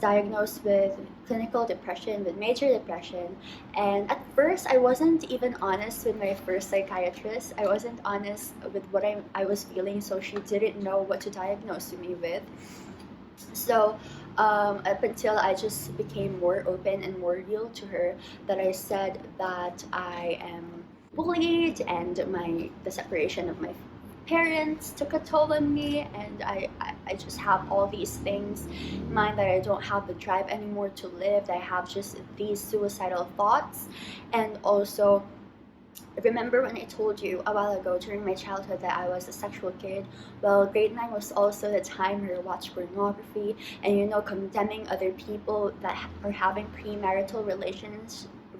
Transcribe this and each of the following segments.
diagnosed with clinical depression, with major depression. And at first, I wasn't even honest with my first psychiatrist. I wasn't honest with what I was feeling, so she didn't know what to diagnose me with. So up until I just became more open and more real to her, that I said that I am bullied and the separation of my parents took a toll on me, and I just have all these things in mind, that I don't have the drive anymore to live. I have just these suicidal thoughts. And also, remember when I told you a while ago during my childhood that I was a sexual kid? Well, grade 9 was also the time where I watched pornography and, condemning other people that are having premarital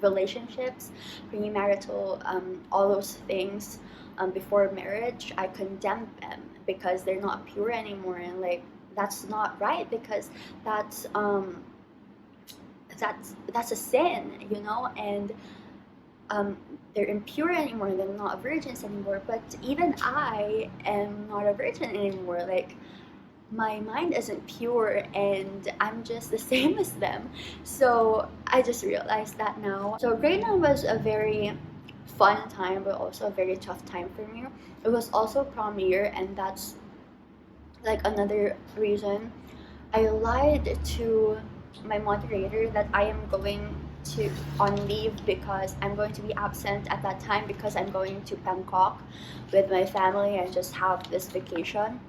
relationships, premarital, all those things before marriage. I condemned them because they're not pure anymore, and like that's not right, because that's a sin, and they're impure anymore, they're not virgins anymore. But even I am not a virgin anymore. Like, my mind isn't pure, and I'm just the same as them. So I just realized that now. So grade 9 was a very fun time, but also a very tough time for me. It was also prom year, and that's like another reason. I lied to my moderator that I am going to on leave because I'm going to be absent at that time, because I'm going to Bangkok with my family and just have this vacation.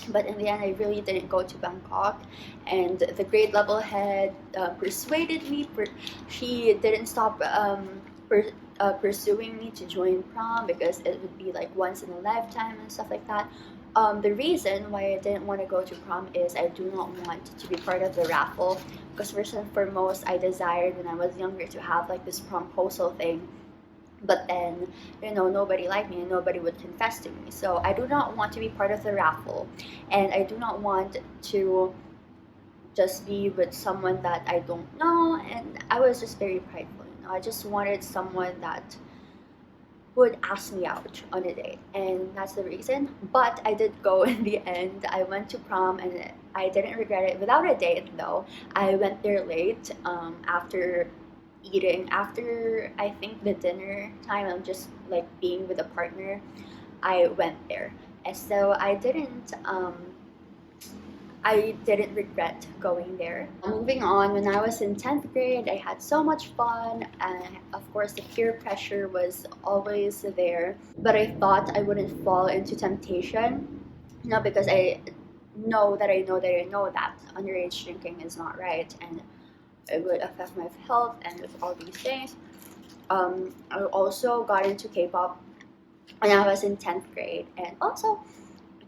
But in the end, I really didn't go to Bangkok, and the grade level head persuaded me. She didn't stop pursuing me to join prom, because it would be like once in a lifetime and stuff like that. The reason why I didn't want to go to prom is I do not want to be part of the raffle, because first and foremost, I desired when I was younger to have like this promposal thing. But then, nobody liked me and nobody would confess to me. So I do not want to be part of the raffle, and I do not want to just be with someone that I don't know. And I was just very prideful. I just wanted someone that would ask me out on a date, and that's the reason. But I did go in the end. I went to prom, and I didn't regret it. Without a date though. I went there late, after eating, after I think the dinner time. I'm just like being with a partner. I went there, and so I didn't regret going there. Moving on, when I was in 10th grade, I had so much fun, and of course the peer pressure was always there. But I thought I wouldn't fall into temptation, because I know that underage drinking is not right, and it would affect my health and with all these things. I also got into K-pop when I was in 10th grade, and also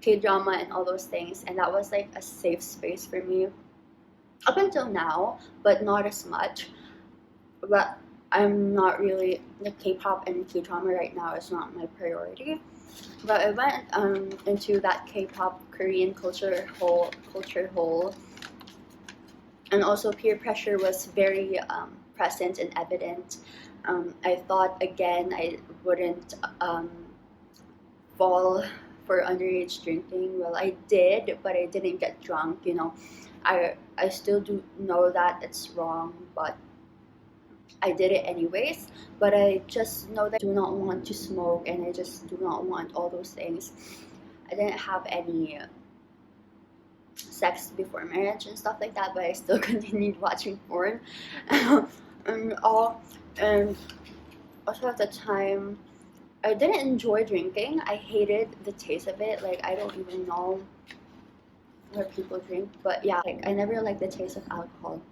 K-drama and all those things, and that was like a safe space for me up until now, but not as much. But I'm not really, the K-pop and K-drama right now is not my priority. But I went into that K-pop Korean culture hole, and also peer pressure was very present and evident. I thought again I wouldn't fall for underage drinking. Well, I did, but I didn't get drunk. I still do know that it's wrong, but I did it anyways. But I just know that I do not want to smoke, and I just do not want all those things. I didn't have any sex before marriage and stuff like that, but I still continued watching porn and all. And also at the time, I didn't enjoy drinking. I hated the taste of it. Like, I don't even know what people drink, but yeah, like, I never liked the taste of alcohol.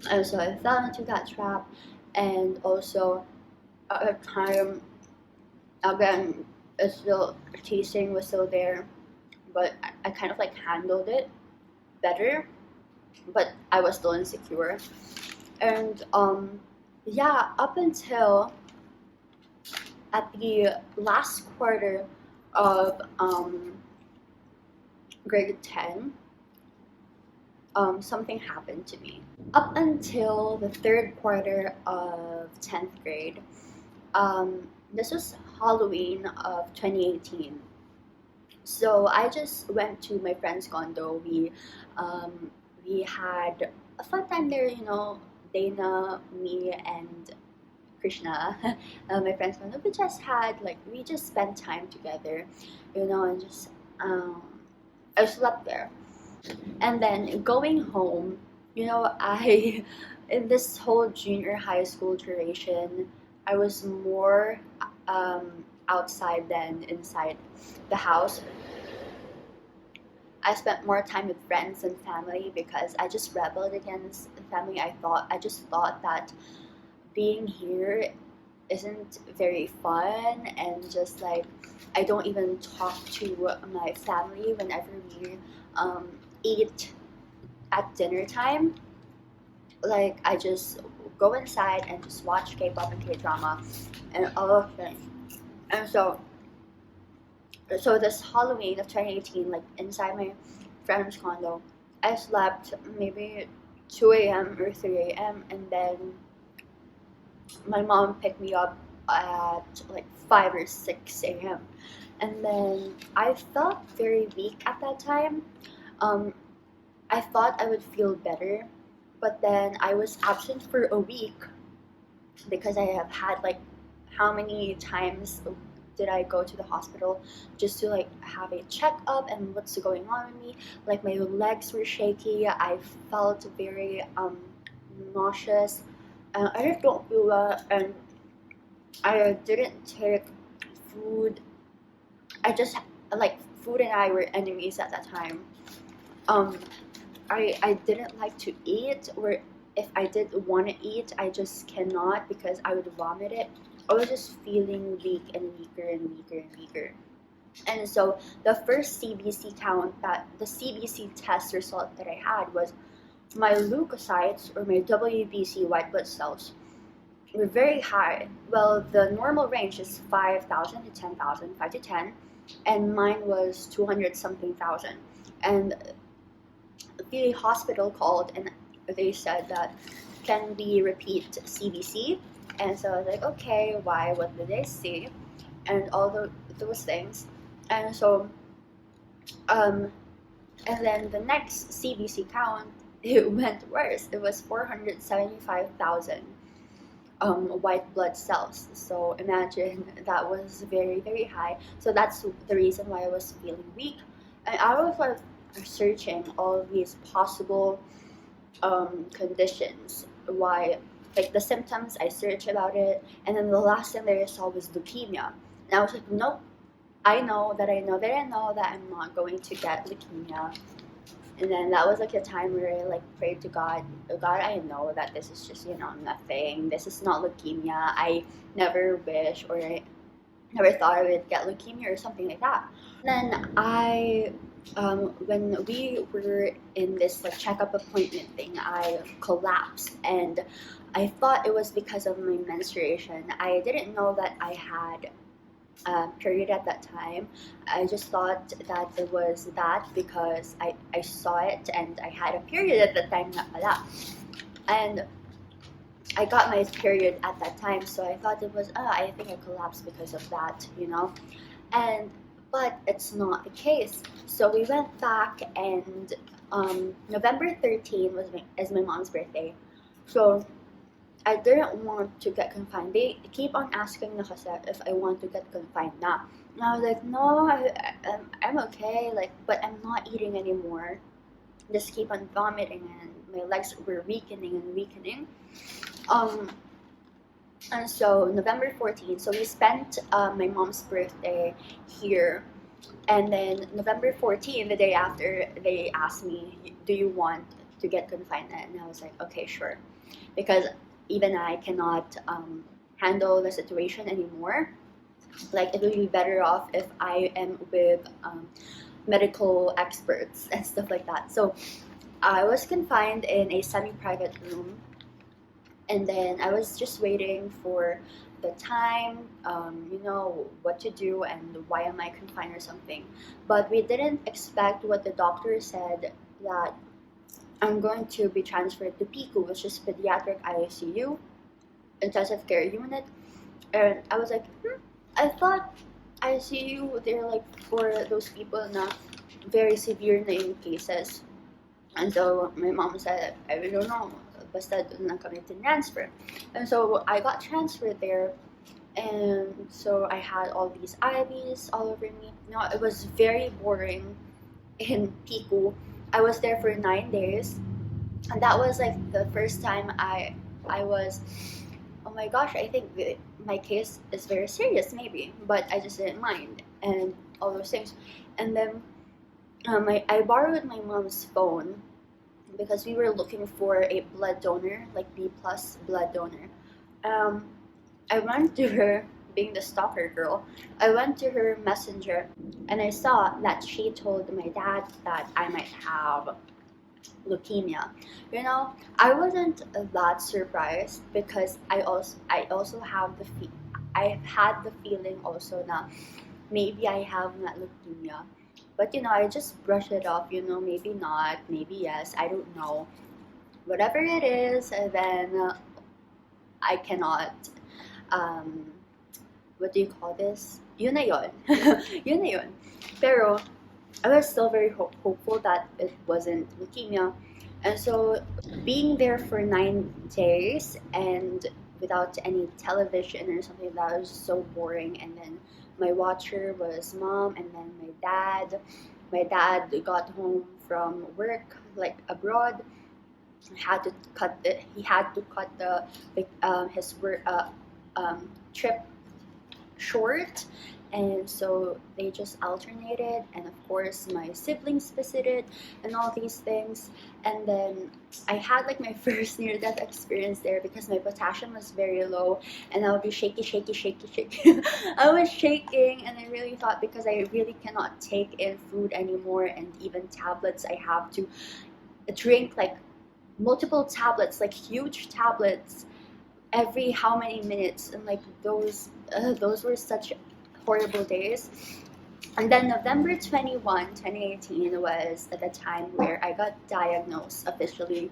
And so I fell into that trap. And also at the time, again, it's still, tasting was still there, but I kind of like handled it better, but I was still insecure. And yeah, up until at the last quarter of grade 10, something happened to me. Up until the third quarter of 10th grade, this was Halloween of 2018. So I just went to my friend's condo. We had a fun time there, you know. Dana, me, and Krishna, my friends, we just spent time together, you know, and just I slept there. And then going home, you know, I in this whole junior high school duration, I was more outside than inside the house. I spent more time with friends and family because I just rebelled against family. I just thought that being here isn't very fun, and just like I don't even talk to my family whenever we um, eat at dinner time. Like I just go inside and just watch K-pop and K-drama and all of things. And so this Halloween of 2018, like inside my friend's condo, I slept maybe 2 a.m. or 3 a.m. and then my mom picked me up at like 5 or 6 a.m. And then I felt very weak at that time. Um, I thought I would feel better, but then I was absent for a week because I have had like how many times did I go to the hospital just to like have a checkup and what's going on with me. Like my legs were shaky. I felt very nauseous. I just don't feel well, and I didn't take food. I just like food and I were enemies at that time. Um, I didn't like to eat, or if I did want to eat, I just cannot because I would vomit it. I was just feeling weak and weaker and weaker and weaker. And so the first the CBC test result that I had was my leukocytes, or my WBC white blood cells, were very high. Well, the normal range is 5,000 to 10,000, 5 to 10, and mine was 200 something thousand. And the hospital called and they said that can we repeat CBC? And so I was like, okay, why? What did they see? And all those things. And so, and then the next CBC count, it went worse. It was 475,000 white blood cells. So imagine that was very, very high. So that's the reason why I was feeling weak. And I was like searching all of these possible conditions. Why, like the symptoms, I searched about it, and then the last thing that I saw was leukemia. And I was like, nope, I know that I'm not going to get leukemia. And then that was like a time where I like prayed to God, oh God, I know that this is just, you know, nothing. This is not leukemia. I never wish, or I never thought I would get leukemia or something like that. Then when we were in this like checkup appointment thing, I collapsed, and I thought it was because of my menstruation. I didn't know that I had a period at that time. I just thought that it was that because I saw it and I had a period at the time. And I got my period at that time, so I thought it was, I think I collapsed because of that, you know. But it's not the case. So we went back, and November 13 is my mom's birthday. So I didn't want to get confined. They keep on asking na kasi if I want to get confined na. And I was like, no, I'm okay, like, but I'm not eating anymore. Just keep on vomiting, and my legs were weakening and weakening. And so November 14th, so we spent my mom's birthday here. And then November 14th, the day after, they asked me, do you want to get confined? And I was like, okay, sure. Because even I cannot handle the situation anymore. Like, it would be better off if I am with medical experts and stuff like that. So I was confined in a semi-private room. And then I was just waiting for the time, you know, what to do and why am I confined or something. But we didn't expect what the doctor said, that I'm going to be transferred to PICU, which is Pediatric ICU, Intensive Care Unit. And I was like, I thought ICU, they're like for those people na very severe na yung cases. And so my mom said, I really don't know, basta doon lang kami transfer. And so I got transferred there, and so I had all these IVs all over me. No, it was very boring in Piku. I was there for 9 days, and that was like the first time I was, oh my gosh, I think my case is very serious maybe, but I just didn't mind and all those things. And then I borrowed my mom's phone because we were looking for a blood donor, like B plus blood donor. Um, I went to her, being the stalker girl, I went to her messenger, and I saw that she told my dad that I might have leukemia. You know, I wasn't that surprised because I also have I've had the feeling also that maybe I have that leukemia. But I just brush it off, maybe not, maybe yes, I don't know. Whatever it is, and then I cannot, um, what do you call this? Yun na yun. Yun na yun. Pero, I was still very hopeful that it wasn't leukemia. And so, being there for 9 days and without any television or something, that was so boring. And then my watcher was mom, and then my dad. My dad got home from work, like abroad. He had to cut his work trip short, and so they just alternated. And of course my siblings visited and all these things. And then I had like my first near-death experience there because my potassium was very low, and I would be shaky. I was shaking, and I really thought, because I really cannot take in food anymore and even tablets, I have to drink like multiple tablets, like huge tablets, every how many minutes. And like those were such horrible days. And then November 21, 2018 was the time where I got diagnosed officially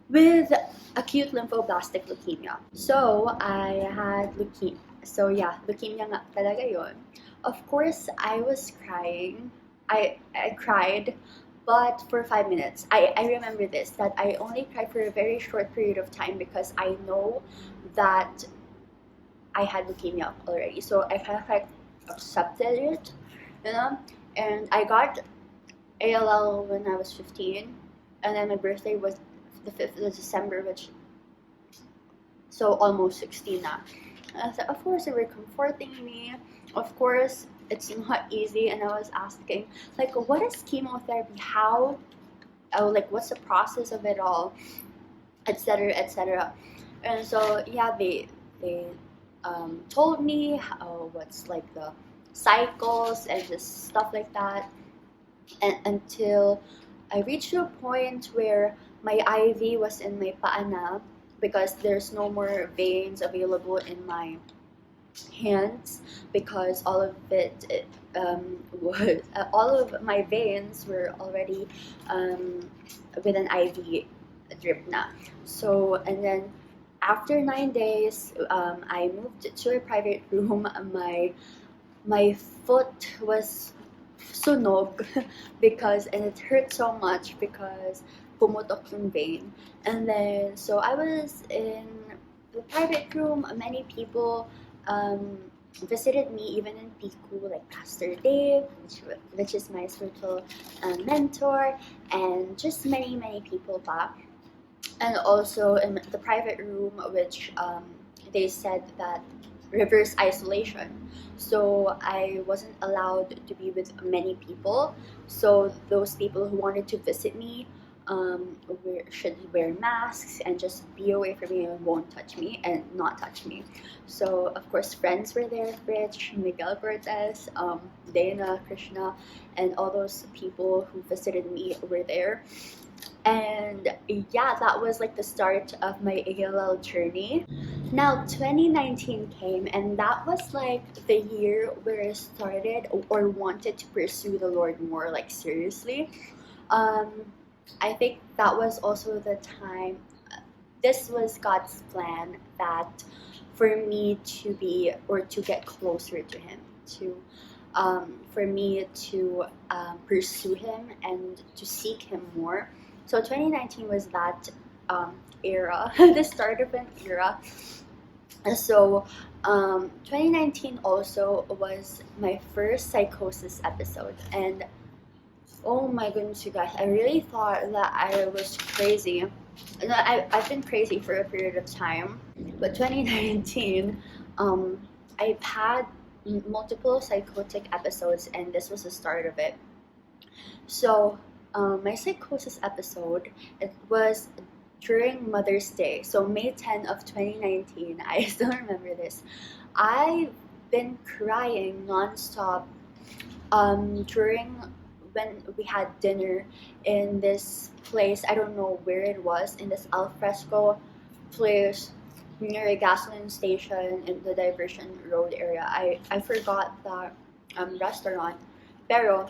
with acute lymphoblastic leukemia. So I had leukemia. So yeah, leukemia nga talaga yun. Of course, I was crying. I cried, but for 5 minutes. I remember this, that I only cried for a very short period of time because I know that I had leukemia already. So I kind of like accepted it, and I got ALL when I was 15, and then my birthday was the 5th of December, which, so almost 16 now. And so of course they were comforting me. Of course it's not easy, and I was asking, like, what is chemotherapy? Like, what's the process of it all, etc., etc. And so yeah, they told me what's like the cycles and just stuff like that, and until I reached a point where my IV was in my paana because there's no more veins available in my hands, because all of it was all of my veins were already with an IV drip na. So, and then after 9 days, I moved to a private room. My foot was sunog and it hurt so much because pumutok yung vein. And then, so I was in the private room. Many people visited me, even in Piku, like Pastor Dave, which is my spiritual mentor, and just many people pa. And also in the private room, which they said that reverse isolation. So I wasn't allowed to be with many people. So those people who wanted to visit me should wear masks and just be away from me and won't touch me and not touch me. So of course friends were there, Rich, Miguel Cortez, Dana, Krishna, and all those people who visited me were there. And yeah, that was like the start of my ALL journey. Now 2019 came, and that was like the year where I started or wanted to pursue the Lord more, like seriously. I think that was also the time, this was God's plan, that for me to be, or to get closer to Him, for me to pursue Him and to seek Him more. So 2019 was that era, the start of an era. So 2019 also was my first psychosis episode, and oh my goodness, you guys, I really thought that I was crazy. No, I've been crazy for a period of time, but 2019, I've had multiple psychotic episodes, and this was the start of it. So, my psychosis episode, it was during Mother's Day, so May 10 of 2019. I still remember this. I've been crying nonstop during when we had dinner in this place. I don't know where it was, in this alfresco place near a gasoline station in the Diversion Road area. I forgot that restaurant. Pero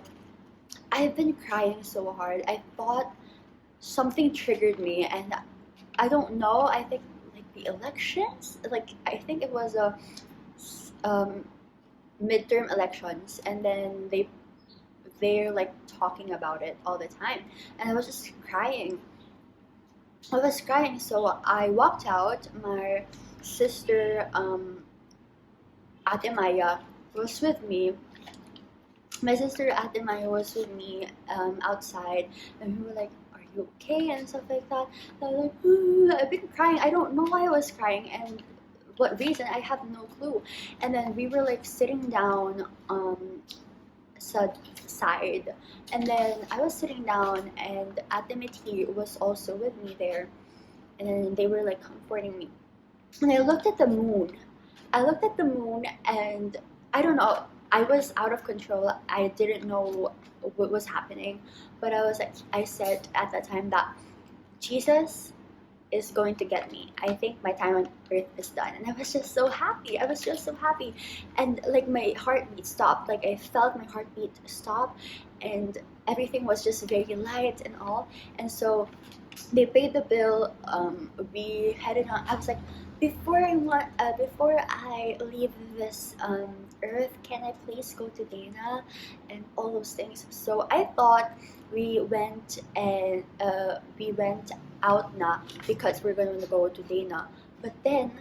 I've been crying so hard. I thought something triggered me, and I don't know. I think like the elections, like I think it was a um, midterm elections, and then they're like talking about it all the time, and I was just crying. I was crying, so I walked out. My sister, Ate Maya, was with me. My sister Ate Maya was with me outside, and we were like, "Are you okay?" and stuff like that. And I was like, "Ooh," I've been crying. I don't know why I was crying and what reason. I have no clue. And then we were like sitting down side, and then I was sitting down, and Ate Miti was also with me there, and then they were like comforting me. And I looked at the moon. I looked at the moon, and I don't know. I was out of control. I didn't know what was happening, but I was like, I said at that time that Jesus is going to get me. I think my time on earth is done, and I was just so happy. I was just so happy, and like my heartbeat stopped. Like I felt my heartbeat stop, and everything was just very light and all. And so they paid the bill. We headed on. I was like, before I leave this earth, can I please go to Dana and all those things? So I thought we went out now because we're going to go to Dana. But then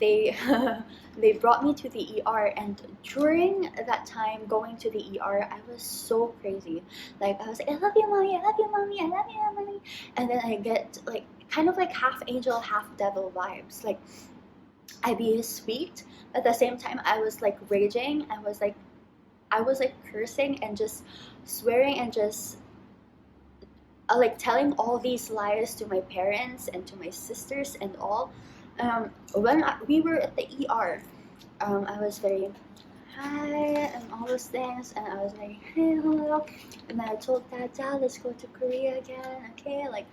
they they brought me to the ER, and during that time going to the ER, I was so crazy. Like I was like, I love you, mommy. I love you, mommy. I love you, mommy. And then I get like kind of like half angel, half devil vibes. Like I be sweet, but at the same time I was like raging. I was like cursing and just swearing and just like telling all these lies to my parents and to my sisters and all. When we were at the ER, I was very hi and all those things, and I was like, hey, hello, and then I told Dad, let's go to Korea again, okay? Like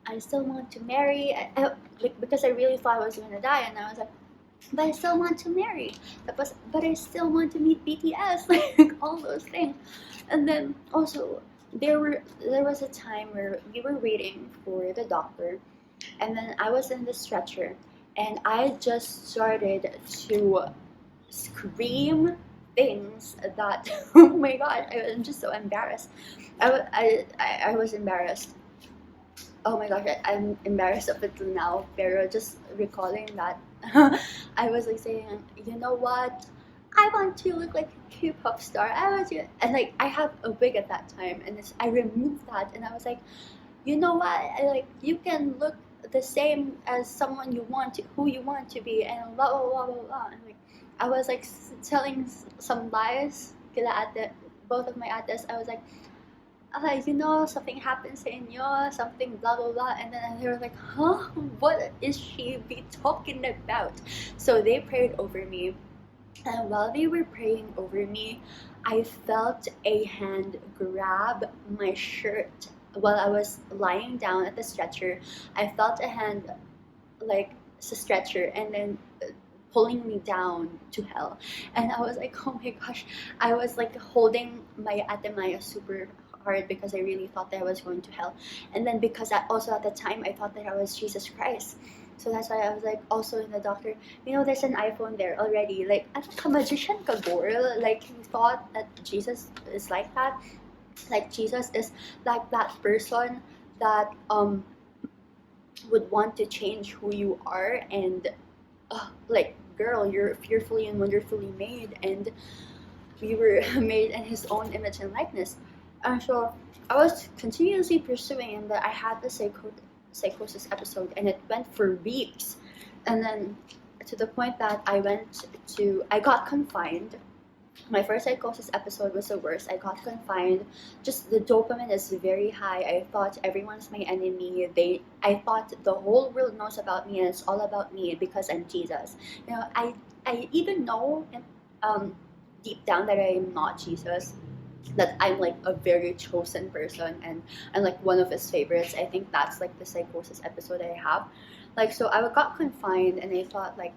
I still want to marry, like because I really thought I was gonna die, and I was like, but I still want to marry, but I still want to meet BTS, like all those things. And then also there was a time where we were waiting for the doctor, and then I was in the stretcher, and I just started to scream things that oh my god, I'm just so embarrassed. I was embarrassed. Oh my gosh, I'm embarrassed up until now, pero just recalling that I was like saying, you know what, I want to look like a K-pop star. I want to, and like I have a wig at that time, and I removed that, and I was like, you know what, you can look the same as someone you want to, who you want to be, and blah blah blah blah blah. And like I was like telling some lies to both of my ates. I was like, you know, something happens in inyo, something blah blah blah, and then they were like, huh, what is she be talking about? So they prayed over me, and while they were praying over me, I felt a hand grab my shirt while I was lying down at the stretcher. I felt a hand like a stretcher, and then pulling me down to hell. And I was like, oh my gosh, I was like holding my Ate Maya super hard because I really thought that I was going to hell. And then because also at the time I thought that I was Jesus Christ. So that's why I was like also in the doctor, you know, there's an iPhone there already. Like, ano ka, magician ka, girl? Like, he thought that Jesus is like that. Like, Jesus is like that person that would want to change who you are, and like, girl, you're fearfully and wonderfully made, and we were made in his own image and likeness. And so I was continuously pursuing, and that I had the psychosis episode, and it went for weeks, and then to the point that I got confined. My first psychosis episode was the worst. I got confined. Just the dopamine is very high. I thought everyone's my enemy. I thought the whole world knows about me, and it's all about me because I'm Jesus. You know, I even know deep down that I am not Jesus, that I'm like a very chosen person, and I'm like one of his favorites. I think that's like the psychosis episode I have. Like, so I got confined, and I thought like,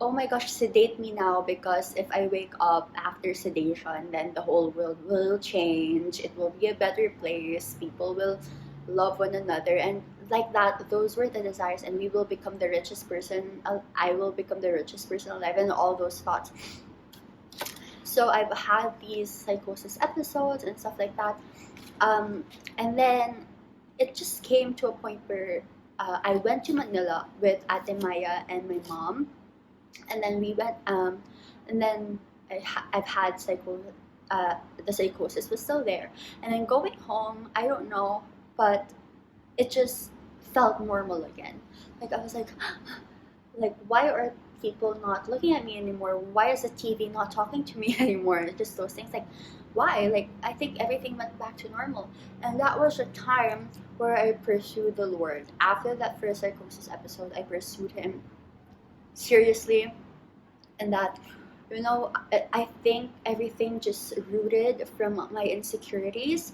oh my gosh, sedate me now, because if I wake up after sedation, then the whole world will change. It will be a better place. People will love one another, and like that, those were the desires, and we will become the richest person. I will become the richest person alive, and all those thoughts. So I've had these psychosis episodes and stuff like that, and then it just came to a point where I went to Manila with Ate Maya and my mom, and then we went, and then I've had the psychosis was still there, and then going home, I don't know, but it just felt normal again. Like, I was like, like, why are people not looking at me anymore? Why is the TV not talking to me anymore? Just those things, like, why? Like, I think everything went back to normal. And that was a time where I pursued the Lord. After that first psychosis episode, I pursued him seriously, and that, you know, I think everything just rooted from my insecurities,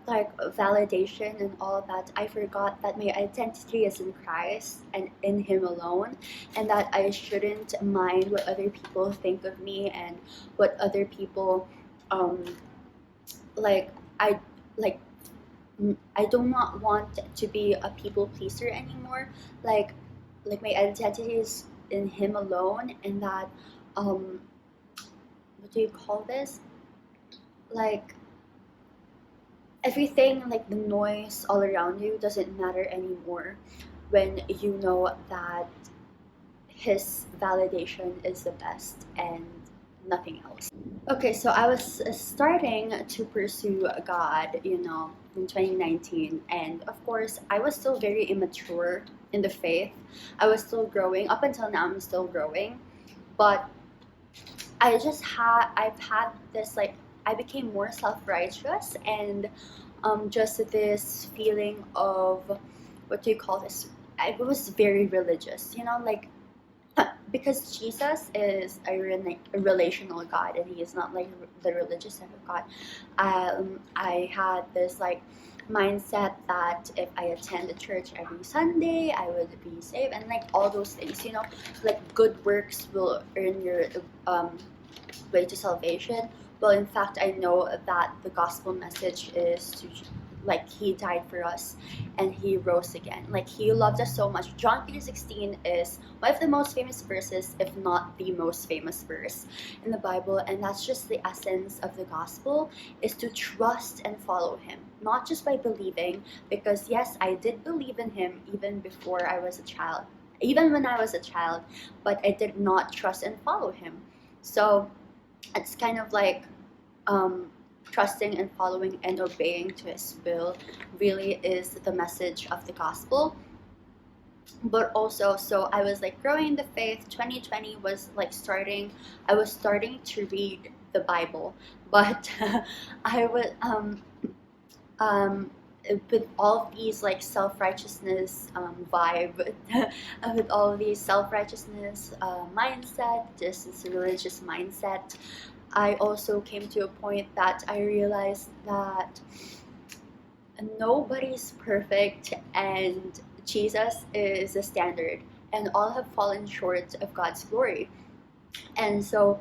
like validation and all of that. I forgot that my identity is in Christ and in him alone, and that I shouldn't mind what other people think of me, and what other people like I like I do not want to be a people pleaser anymore. Like my identity is in him alone, and that what do you call this, like, everything, like the noise all around you doesn't matter anymore when you know that his validation is the best and nothing else. Okay, so I was starting to pursue God, you know, in 2019, and of course I was still very immature in the faith. I was still growing. Up until now, I'm still growing, but I've had this, like, I became more self-righteous, and just this feeling of, what do you call this, I was very religious, you know, like, because Jesus is a relational God, and he is not like the religious type of God. I had this, like, mindset that if I attend the church every Sunday, I would be saved, and like all those things, you know, like good works will earn your way to salvation. Well, in fact, I know that the gospel message is to, like, he died for us and he rose again. Like, he loved us so much. John 3:16 is one of the most famous verses, if not the most famous verse in the Bible, and that's just the essence of the gospel, is to trust and follow him, not just by believing, because yes, I did believe in him even before I was a child, even when I was a child, but I did not trust and follow him. So it's kind of like trusting and following and obeying to his will really is the message of the gospel. But also, so I was like growing in the faith. 2020 was like I was starting to read the Bible, but I would with all these, like, self-righteousness vibe, with all these self-righteousness mindset, this religious mindset, I also came to a point that I realized that nobody's perfect, and Jesus is the standard, and all have fallen short of God's glory. And so,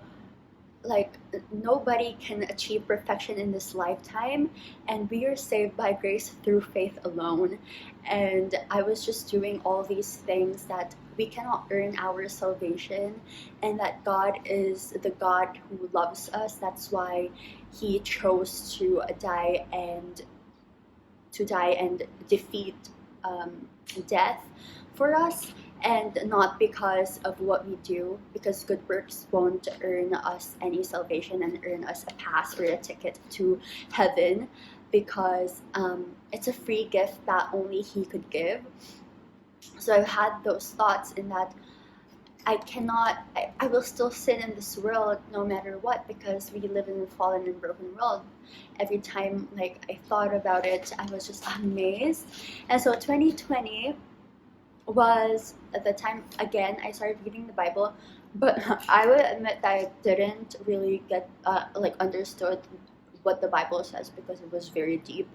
like, nobody can achieve perfection in this lifetime, and we are saved by grace through faith alone. And I was just doing all these things that we cannot earn our salvation, and that God is the God who loves us. That's why he chose to die and to die and defeat death for us, and not because of what we do, because good works won't earn us any salvation and earn us a pass or a ticket to heaven, because it's a free gift that only He could give. So I've had those thoughts in that I will still sin in this world no matter what, because we live in a fallen and broken world. Every time like I thought about it, I was just amazed. And so 2020 was the time again I started reading the Bible, but I would admit that I didn't really get understood what the Bible says, because it was very deep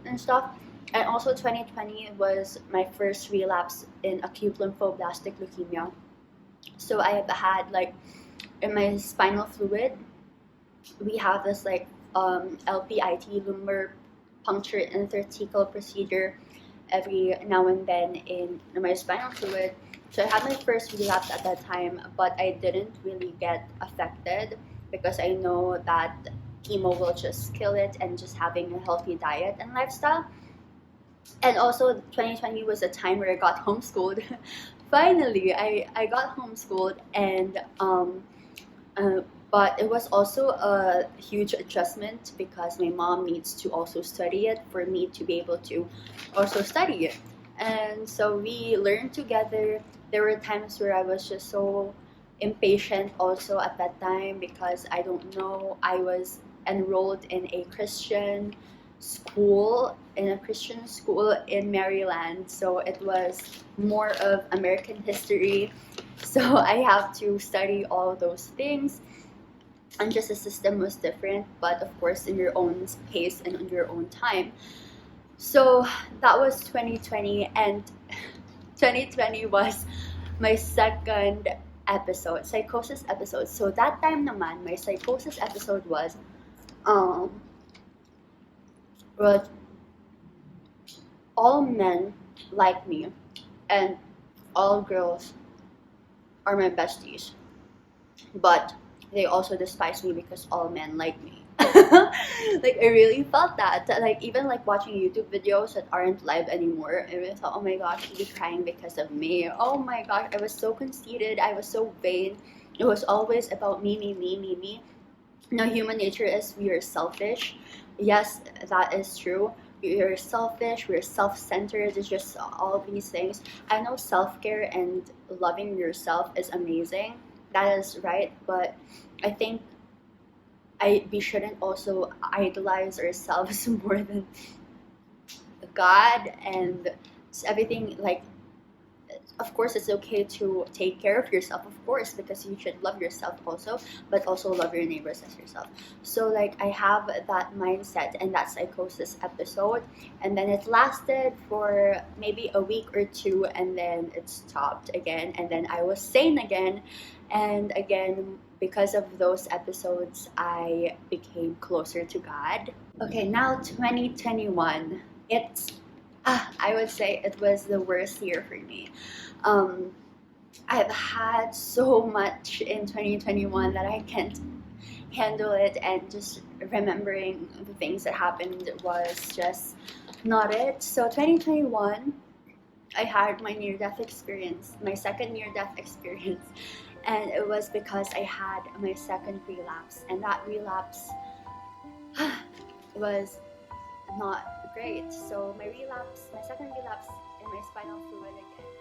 and stuff. And also 2020 was my first relapse in acute lymphoblastic leukemia. So I have had like in my spinal fluid, we have this like LPIT, lumbar puncture interthecal procedure, every now and then in my spinal fluid. So I had my first relapse at that time, but I didn't really get affected because I know that chemo will just kill it, and just having a healthy diet and lifestyle. And also 2020 was a time where I got homeschooled. Finally, I got homeschooled, and but it was also a huge adjustment because my mom needs to also study it for me to be able to also study it. And so we learned together. There were times where I was just so impatient also at that time, because I don't know, I was enrolled in a Christian school, in Maryland, so it was more of American history. So I have to study all those things, and just the system was different, but of course in your own pace and on your own time. So that was 2020, and 2020 was my second episode, psychosis episode. So that time naman, my psychosis episode was well, all men like me, and all girls are my besties, but they also despise me because all men like me. Like I really felt that. Like even like watching YouTube videos that aren't live anymore, I really thought, oh my gosh, she'd be crying because of me. Oh my gosh, I was so conceited, I was so vain. It was always about me, me, me, me, me. Now human nature is we are selfish. Yes, that is true. We are selfish, we're self-centered, it's just all these things. I know self-care and loving yourself is amazing. That is right, but I think we shouldn't also idolize ourselves more than God and everything. Like, of course it's okay to take care of yourself, of course, because you should love yourself also, but also love your neighbors as yourself. So like I have that mindset and that psychosis episode, and then it lasted for maybe a week or two, and then it stopped again, and then I was sane again. And again, because of those episodes, I became closer to God. Okay, now 2021, it's I would say it was the worst year for me. I've had so much in 2021 that I can't handle it, and just remembering the things that happened was just not it. So 2021, I had my near-death experience, my second near-death experience, and it was because I had my second relapse, and that relapse was not great. So my second relapse in my spinal fluid again.